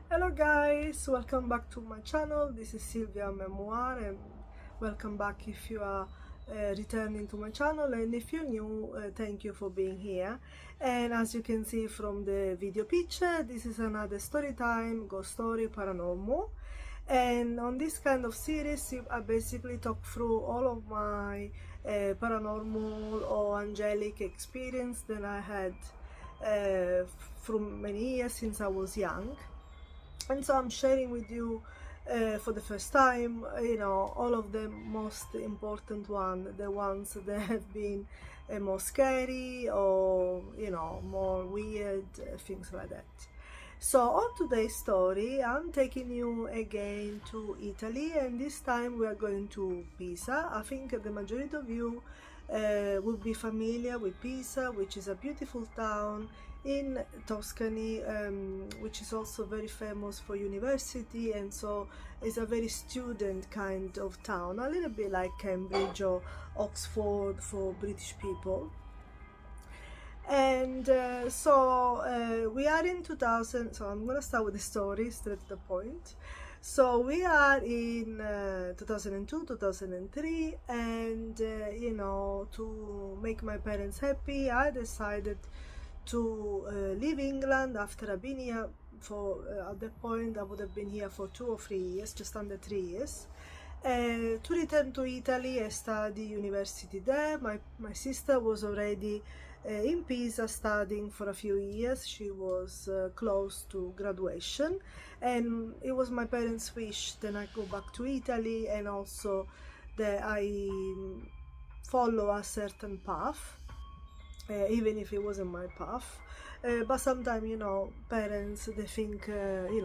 Hello guys, welcome back to my channel. This is Sylvia Memoir, and welcome back if you are returning to my channel, and if you're new, thank you for being here. And as you can see from the video picture, this is another story time, ghost story, paranormal. And on this kind of series I basically talk through all of my paranormal or angelic experience that I had from many years since I was young. And so I'm sharing with you for the first time, all of the most important one, the ones that have been more scary or more weird, things like that. So on today's story, I'm taking you again to Italy, and this time we are going to Pisa. I think the majority of you will be familiar with Pisa, which is a beautiful town in Tuscany, which is also very famous for university, and so it's a very student kind of town, a little bit like Cambridge or Oxford for British people. And we are in 2000, so I'm gonna start with the story straight to the point. So we are in 2002, 2003, and to make my parents happy, I decided to leave England after I've been here for, at that point I would have been here for 2 or 3 years, just under 3 years, to return to Italy and study university there. My sister was already in Pisa studying for a few years. She was close to graduation, and it was my parents' wish that I go back to Italy, and also that I follow a certain path, even if it wasn't my path. But sometimes, parents, they think,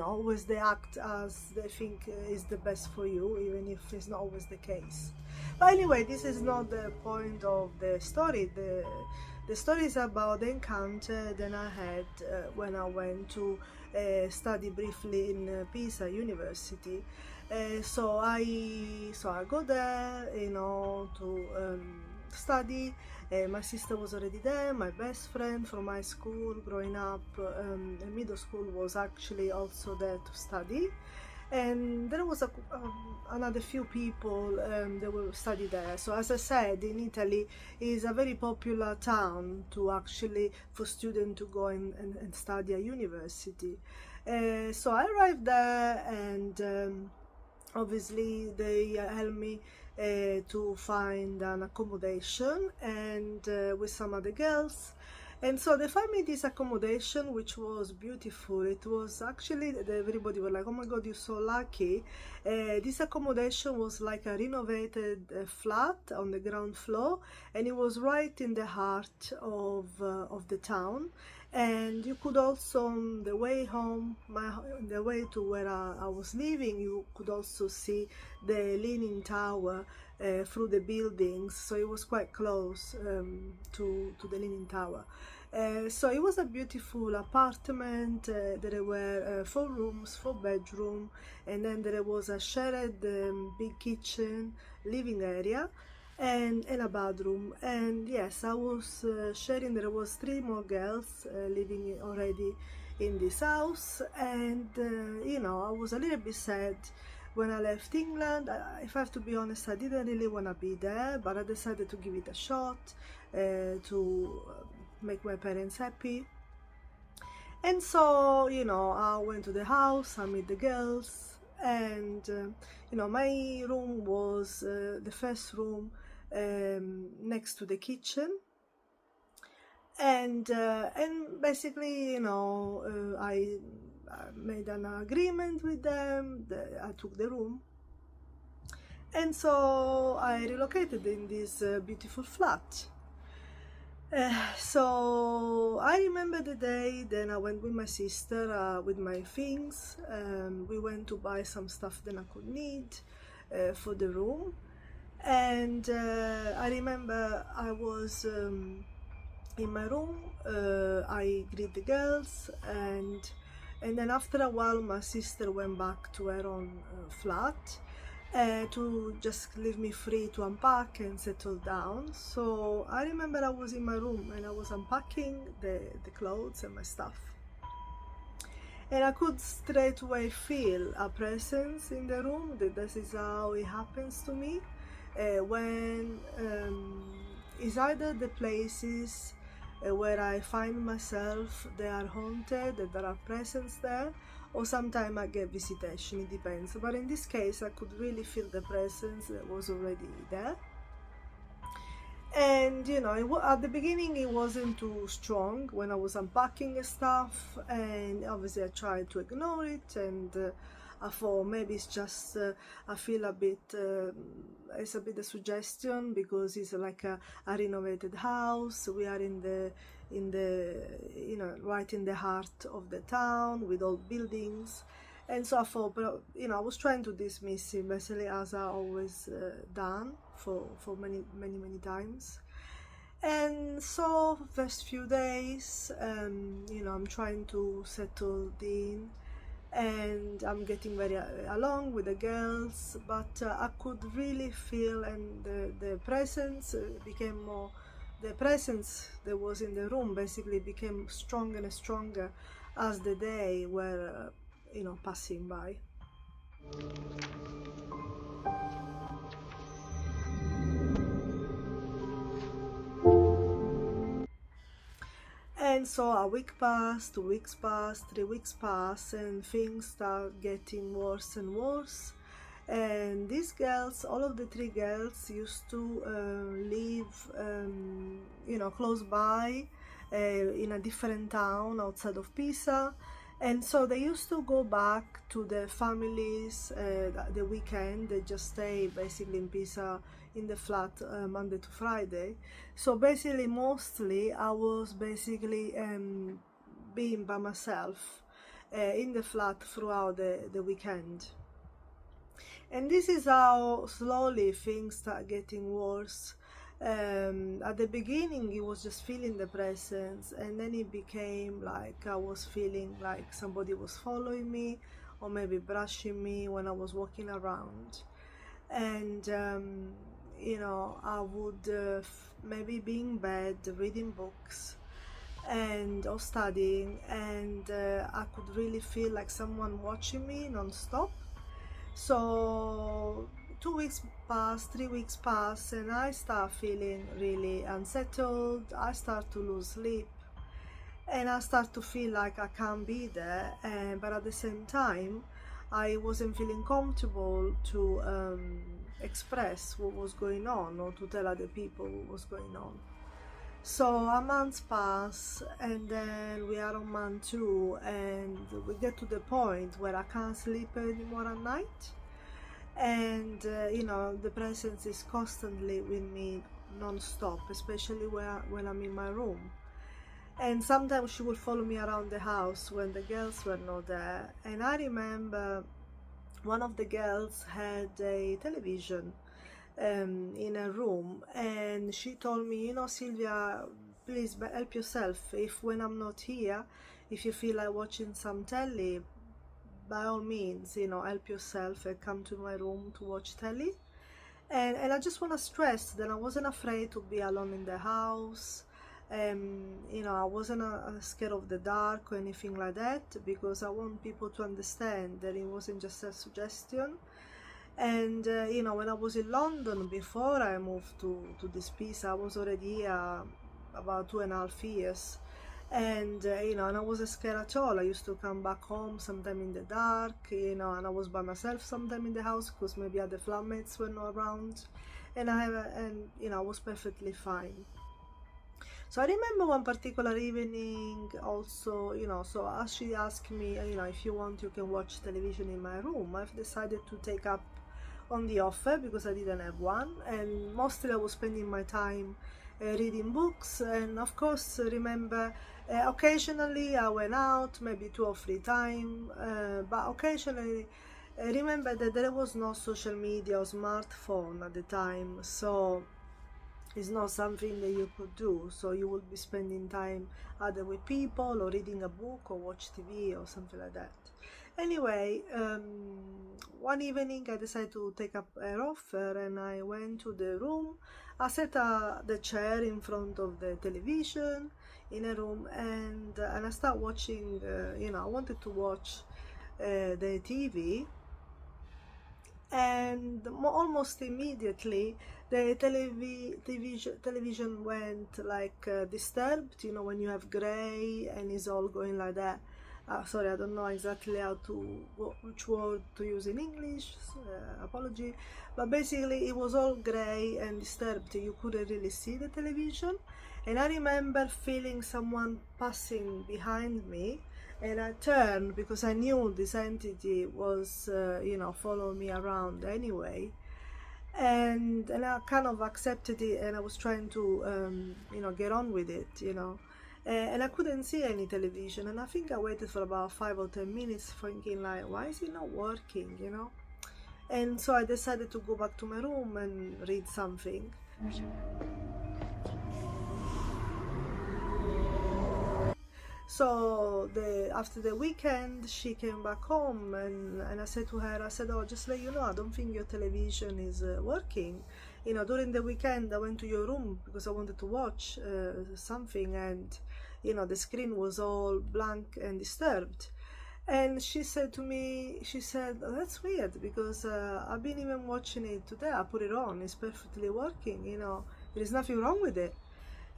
always they act as they think is the best for you, even if it's not always the case. But anyway, this is not the point of the story. The story is about the encounter that I had when I went to study briefly in Pisa University. So I go there, to study. My sister was already there. My best friend from high school growing up in middle school was actually also there to study, and there was another few people that will study there. So as I said, in Italy is a very popular town to actually for students to go and study at university. So I arrived there, and obviously they helped me to find an accommodation, and with some other girls. And so they found me this accommodation, which was beautiful. It was actually, everybody was like, oh my god, you're so lucky. This accommodation was like a renovated flat on the ground floor, and it was right in the heart of the town. And you could also, on the way home, on the way to where I was living, you could also see the Leaning Tower through the buildings, so it was quite close to the Leaning Tower. So it was a beautiful apartment. There were 4 rooms, 4 bedrooms, and then there was a shared big kitchen, living area, and a bathroom. And yes, I was sharing. There was 3 more girls living already in this house, and I was a little bit sad when I left England. If I have to be honest, I didn't really want to be there, but I decided to give it a shot to make my parents happy. And so, I went to the house, I met the girls, and my room was the first room next to the kitchen. And basically, I made an agreement with them that I took the room, and so I relocated in this beautiful flat. So I remember the day. Then I went with my sister with my things. We went to buy some stuff that I could need for the room, and I remember I was in my room. I greet the girls, and then after a while my sister went back to her own flat to just leave me free to unpack and settle down. So I remember I was in my room and I was unpacking the clothes and my stuff, and I could straight away feel a presence in the room. This is how it happens to me when it's either the places where I find myself, they are haunted, that there are presence there, or sometimes I get visitation, it depends. But in this case I could really feel the presence that was already there. And you know, at the beginning it wasn't too strong when I was unpacking stuff, and obviously I tried to ignore it, and I thought maybe it's just I feel a bit it's a bit a suggestion because it's like a renovated house. We are in the you know, right in the heart of the town with old buildings. And so I thought, but you know, I was trying to dismiss it basically, as I always done for many times. And so first few days, you know, I'm trying to settle in, and I'm getting very along with the girls, but I could really feel, and the presence became more, the presence that was in the room basically became stronger and stronger as the day were you know, passing by. And so a week passed, 2 weeks passed, 3 weeks passed, and things start getting worse and worse. And these girls, all of the three girls, used to live, you know, close by, in a different town outside of Pisa. And so they used to go back to their families the weekend. They just stay basically in Pisa in the flat Monday to Friday. So basically, mostly I was basically being by myself in the flat throughout the weekend. And this is how slowly things start getting worse. At the beginning, it was just feeling the presence, and then it became like I was feeling like somebody was following me, or maybe brushing me when I was walking around. And you know, I would maybe be in bed reading books and or studying, and I could really feel like someone watching me non-stop. So 2 weeks pass, 3 weeks pass, and I start feeling really unsettled. I start to lose sleep, and I start to feel like I can't be there. But at the same time, I wasn't feeling comfortable to express what was going on, or to tell other people what was going on. So a month pass, and then we are on month two, and we get to the point where I can't sleep anymore at night. And you know, the presence is constantly with me non-stop, especially when I'm in my room. And sometimes she would follow me around the house when the girls were not there. And I remember one of the girls had a television in a room, and she told me, you know, Sylvia, please help yourself. If when I'm not here, if you feel like watching some telly, by all means, you know, help yourself and come to my room to watch telly. And I just want to stress that I wasn't afraid to be alone in the house. You know, I wasn't scared of the dark or anything like that, because I want people to understand that it wasn't just a suggestion. And you know, when I was in London before I moved to this piece, I was already here about 2.5 years. And you know, and I wasn't scared at all. I used to come back home sometime in the dark, you know, and I was by myself sometime in the house because maybe other flatmates were not around, and you know, I was perfectly fine. So I remember one particular evening also, you know, so as she asked me, you know, if you want, you can watch television in my room. I've decided to take up on the offer because I didn't have one, and mostly I was spending my time reading books. And of course, remember, occasionally I went out, maybe 2 or 3 times, but occasionally remember that there was no social media or smartphone at the time, so it's not something that you could do. So you would be spending time either with people or reading a book or watch TV or something like that. Anyway, one evening I decided to take up her offer, and I went to the room. I set the chair in front of the television in a room, and I start watching, I wanted to watch the TV, and almost immediately the television went like disturbed, when you have gray and it's all going like that. Sorry, I don't know exactly which word to use in English, apology, but basically it was all gray and disturbed. You couldn't really see the television, and I remember feeling someone passing behind me, and I turned because I knew this entity was, following me around anyway, and I kind of accepted it, and I was trying to, get on with it, and I couldn't see any television, and I think I waited for about 5 or 10 minutes, thinking like, why is it not working, And so I decided to go back to my room and read something. So after the weekend, she came back home, and I said to her, oh, just let you know, I don't think your television is working. During the weekend, I went to your room because I wanted to watch something, and, the screen was all blank and disturbed. And she said to me, oh, that's weird, because I've been even watching it today. I put it on, it's perfectly working, there is nothing wrong with it.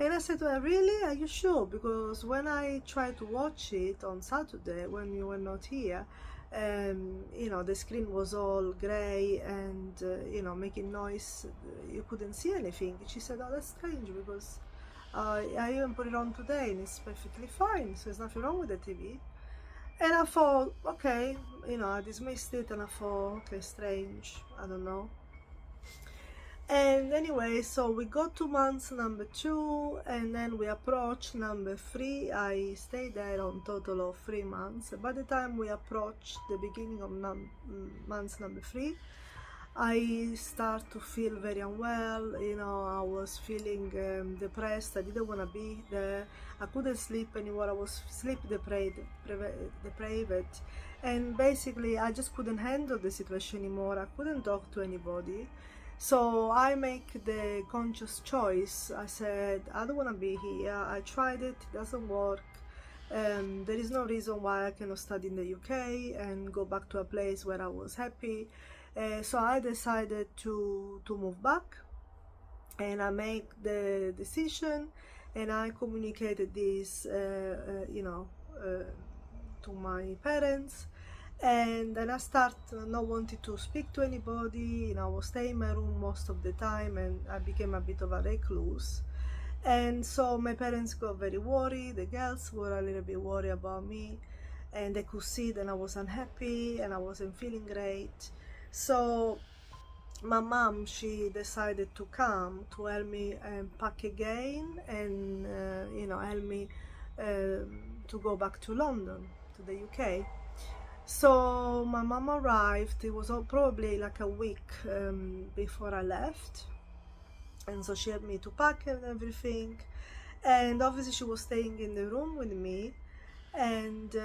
And I said to her, really? Are you sure? Because when I tried to watch it on Saturday, when you were not here, the screen was all grey and, making noise. You couldn't see anything. She said, oh, that's strange, because I even put it on today and it's perfectly fine. So there's nothing wrong with the TV. And I thought, okay, I dismissed it, and I thought, okay, strange, I don't know. And anyway, so we got to month number 2, and then we approached number 3. I stayed there on total of 3 months. By the time we approached the beginning of month number 3, I start to feel very unwell. I was feeling depressed. I didn't want to be there. I couldn't sleep anymore. I was sleep deprived, and basically I just couldn't handle the situation anymore. I couldn't talk to anybody. So I make the conscious choice. I said, I don't want to be here. I tried it, it doesn't work. There is no reason why I cannot study in the UK and go back to a place where I was happy. So I decided to move back, and I make the decision, and I communicated this, to my parents. And then I start not wanting to speak to anybody. I was staying in my room most of the time, and I became a bit of a recluse. And so my parents got very worried. The girls were a little bit worried about me, and they could see that I was unhappy and I wasn't feeling great. So my mom, she decided to come to help me pack again, and help me to go back to London, to the UK. So my mom arrived. It was probably like a week before I left, and so she helped me to pack and everything. And obviously she was staying in the room with me, and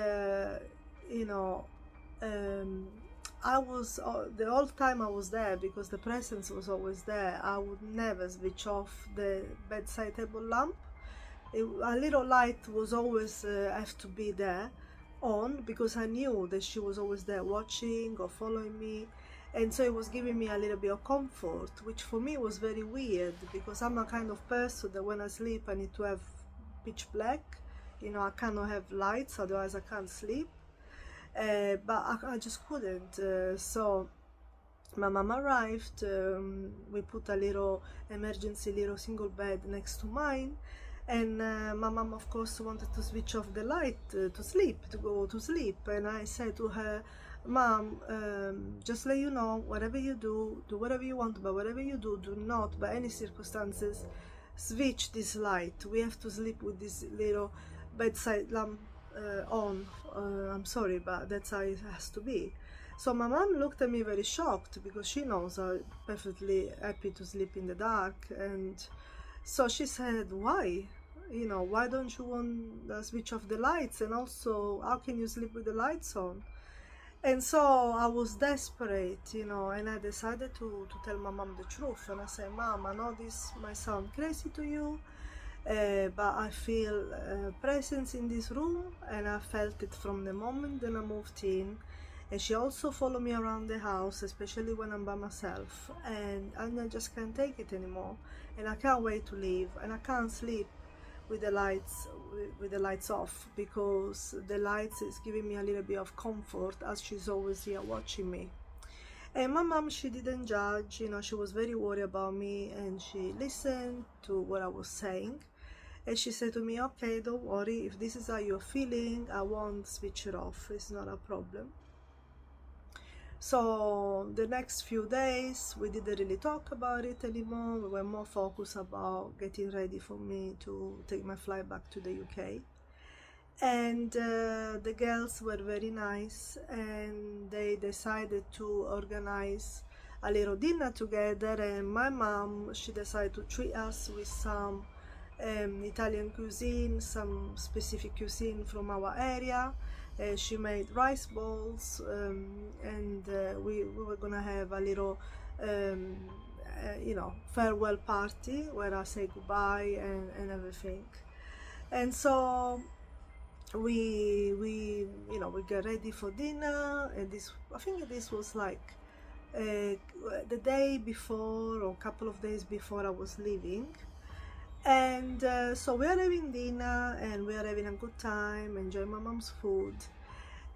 I was the whole time I was there, because the presence was always there. I would never switch off the bedside table lamp. A little light was always have to be there on, because I knew that she was always there watching or following me, and so it was giving me a little bit of comfort, which for me was very weird, because I'm a kind of person that when I sleep I need to have pitch black. I cannot have lights, otherwise I can't sleep. But I just couldn't. So my mom arrived. We put a little emergency little single bed next to mine, and my mom, of course, wanted to switch off the light to go to sleep. And I said to her, Mom, just let you know, whatever you do whatever you want, but whatever you do not, by any circumstances, switch this light. We have to sleep with this little bedside lamp on. I'm sorry, but that's how it has to be. So my mom looked at me very shocked, because she knows I'm perfectly happy to sleep in the dark. And so she said, why? Why don't you want to switch off the lights? And also, how can you sleep with the lights on? And so I was desperate, and I decided to tell my mom the truth. And I said, Mom, I know this might sound crazy to you, but I feel presence in this room, and I felt it from the moment that I moved in. And she also followed me around the house, especially when I'm by myself, and I just can't take it anymore, and I can't wait to leave, and I can't sleep with the lights off, because the lights is giving me a little bit of comfort, as she's always here watching me. And my mom, she didn't judge, you know, she was very worried about me, and she listened to what I was saying. And she said to me, okay, don't worry, if this is how you're feeling, I won't switch it off, it's not a problem. So the next few days we didn't really talk about it anymore. We were more focused about getting ready for me to take my flight back to the UK. And the girls were very nice, and they decided to organize a little dinner together. And my mom, she decided to treat us with some Italian cuisine, some specific cuisine from our area. She made rice balls, and we were gonna have a little you know, farewell party where I say goodbye and everything. And so we you know, we get ready for dinner, and this, I think this was like the day before, or a couple of days before I was leaving. And so we are having dinner, and we are having a good time, enjoying my mom's food.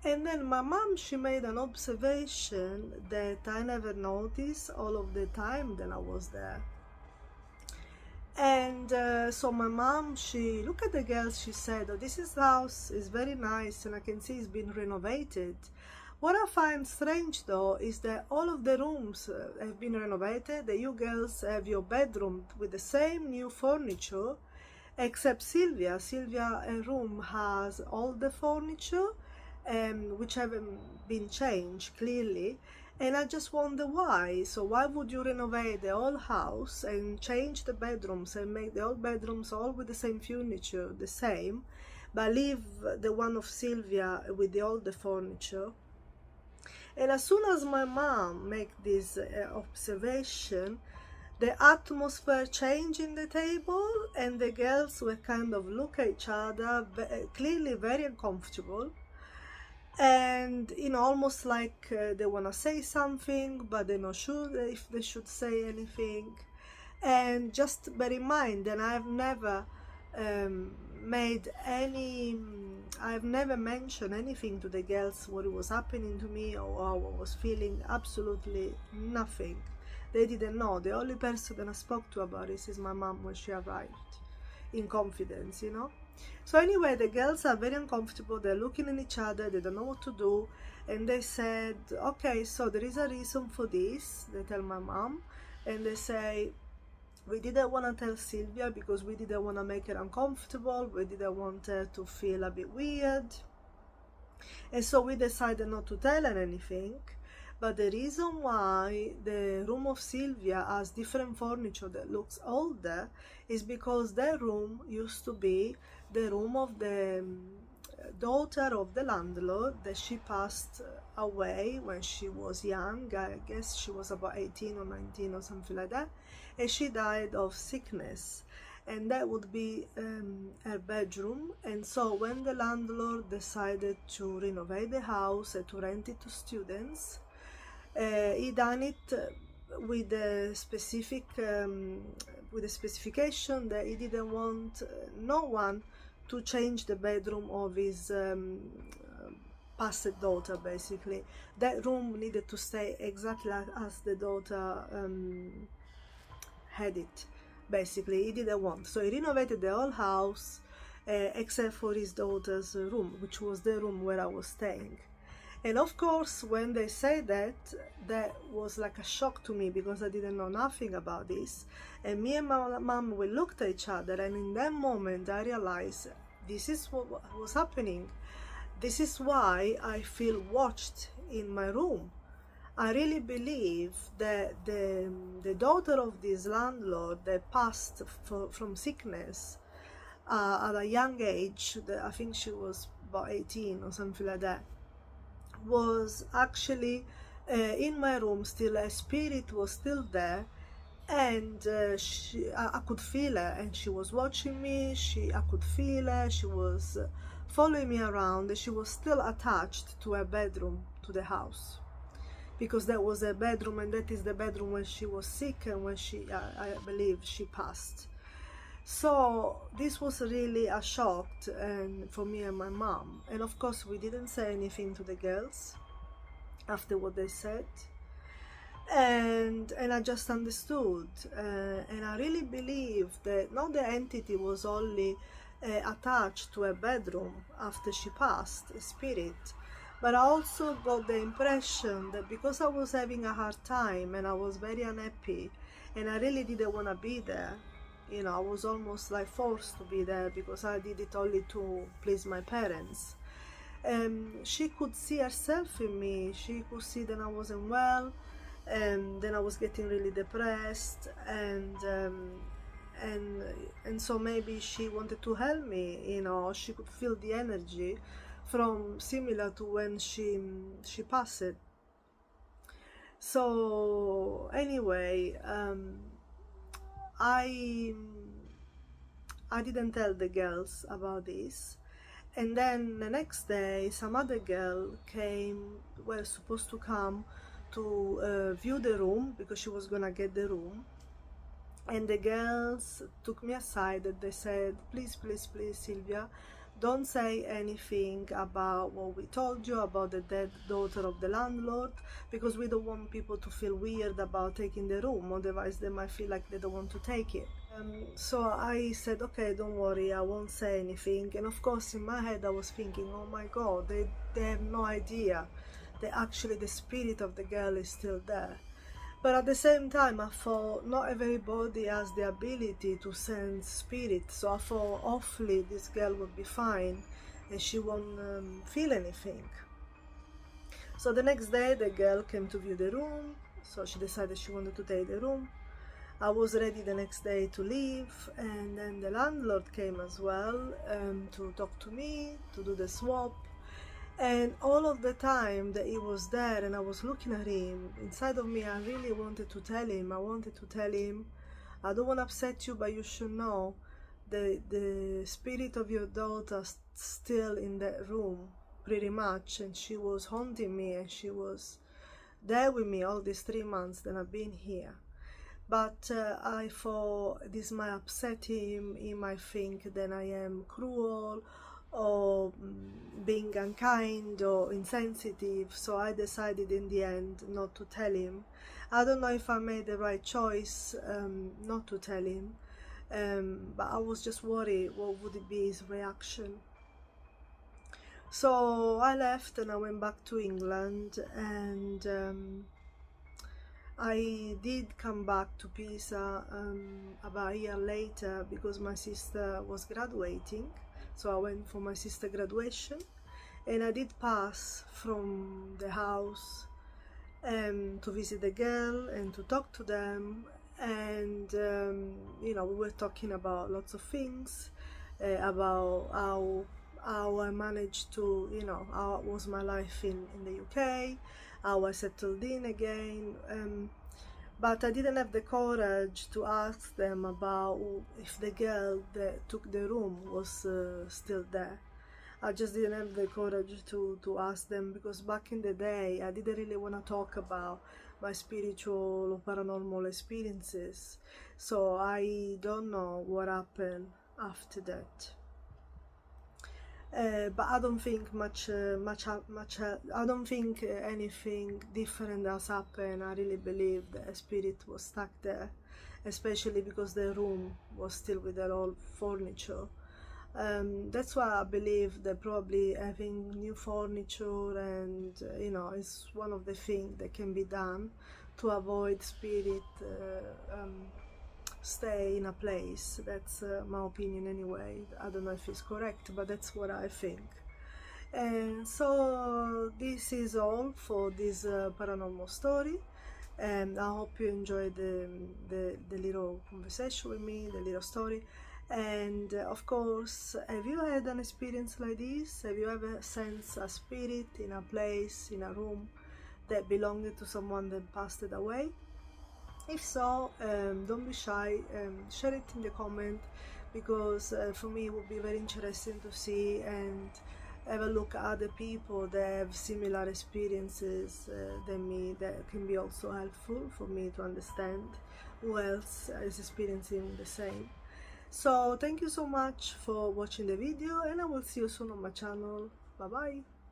And then my mom, she made an observation that I never noticed all of the time that I was there. And so my mom, she looked at the girls, she said, oh, this house is very nice, and I can see it's been renovated. What I find strange though is that all of the rooms have been renovated, that you girls have your bedroom with the same new furniture, except Sylvia. Sylvia's room has all the furniture, which haven't been changed clearly. And I just wonder why. So why would you renovate the whole house and change the bedrooms and make the old bedrooms all with the same furniture, the same, but leave the one of Sylvia with the older furniture? And as soon as my mom made this observation, the atmosphere changed in the table, and the girls were kind of look at each other, clearly very uncomfortable. And you know, almost like they want to say something, but they're not sure if they should say anything. And just bear in mind that I've never I've never mentioned anything to the girls what was happening to me or how I was feeling. Absolutely nothing. They didn't know. The only person that I spoke to about this is my mom when she arrived, in confidence, you know. So anyway, the girls are very uncomfortable. They're looking at each other, they don't know what to do. And they said, okay, so there is a reason for this. They tell my mom, and they say, we didn't want to tell Sylvia because we didn't want to make her uncomfortable. We didn't want her to feel a bit weird. And so we decided not to tell her anything. But the reason why the room of Sylvia has different furniture that looks older is because that room used to be the room of the daughter of the landlord, that she passed away when she was young. I guess she was about 18 or 19 or something like that, and she died of sickness, and that would be her bedroom. And so when the landlord decided to renovate the house and to rent it to students, he done it with the specific with the specification that he didn't want no one to change the bedroom of his passed daughter. Basically, that room needed to stay exactly as the daughter had it. Basically, he didn't want, so he renovated the whole house except for his daughter's room, which was the room where I was staying. And of course, when they said that, that was like a shock to me, because I didn't know nothing about this. And me and my mom, we looked at each other, and in that moment I realized this is what was happening. This is why I feel watched in my room. I really believe that the daughter of this landlord that passed from sickness at a young age, I think she was about 18 or something like that, was actually in my room still. A spirit was still there, and I could feel her, and she was watching me. I could feel her. She was following me around, and she was still attached to her bedroom, to the house, because that was her bedroom, and that is the bedroom when she was sick and when I believe she passed. So this was really a shock and for me and my mom. And of course, we didn't say anything to the girls after what they said. And I just understood, and I really believe that not the entity was only attached to a bedroom after she passed, a spirit, but I also got the impression that because I was having a hard time and I was very unhappy and I really didn't want to be there, you know, I was almost like forced to be there because I did it only to please my parents. She could see herself in me. She could see that I wasn't well, and then I was getting really depressed, and and so maybe she wanted to help me. You know, she could feel the energy from similar to when she passed. So anyway, I I didn't tell the girls about this. And then the next day, some other girl were supposed to come to view the room because she was gonna get the room. And the girls took me aside and they said, please, please, please, Sylvia, don't say anything about what we told you about the dead daughter of the landlord, because we don't want people to feel weird about taking the room, otherwise they might feel like they don't want to take it. So I said, okay, don't worry, I won't say anything. And of course, in my head, I was thinking, oh my God, they have no idea that actually the spirit of the girl is still there. But at the same time, I thought not everybody has the ability to sense spirit. So I thought, hopefully, this girl will be fine and she won't feel anything. So the next day, the girl came to view the room. So she decided she wanted to take the room. I was ready the next day to leave, and then the landlord came as well to talk to me, to do the swap. And all of the time that he was there and I was looking at him, inside of me I really wanted to tell him, I don't want to upset you, but you should know the spirit of your daughter still in that room, pretty much, and she was haunting me and she was there with me all these 3 months that I've been here. But I thought this might upset him. He might think that I am cruel or being unkind or insensitive. So I decided in the end not to tell him. I don't know if I made the right choice not to tell him, but I was just worried what would it be his reaction. So I left and I went back to England, and I did come back to Pisa about a year later because my sister was graduating. So I went for my sister graduation, and I did pass from the house to visit the girl and to talk to them. And you know, we were talking about lots of things, about how I managed to, you know, how was my life in the UK, how I settled in again, but I didn't have the courage to ask them about if the girl that took the room was still there. I just didn't have the courage to ask them, because back in the day I didn't really want to talk about my spiritual or paranormal experiences, so I don't know what happened after that. But I don't think I don't think anything different has happened. I really believe that a spirit was stuck there, especially because the room was still with their old furniture. That's why I believe that probably having new furniture and you know, is one of the things that can be done to avoid spirit stay in a place. That's my opinion anyway. I don't know if it's correct, but that's what I think. And so this is all for this paranormal story, and I hope you enjoyed the little conversation with me, the little story. And of course, have you had an experience like this? Have you ever sensed a spirit in a place, in a room that belonged to someone that passed away? If so, don't be shy, share it in the comment, because for me it would be very interesting to see and have a look at other people that have similar experiences than me, that can be also helpful for me to understand who else is experiencing the same. So thank you so much for watching the video, and I will see you soon on my channel. Bye bye.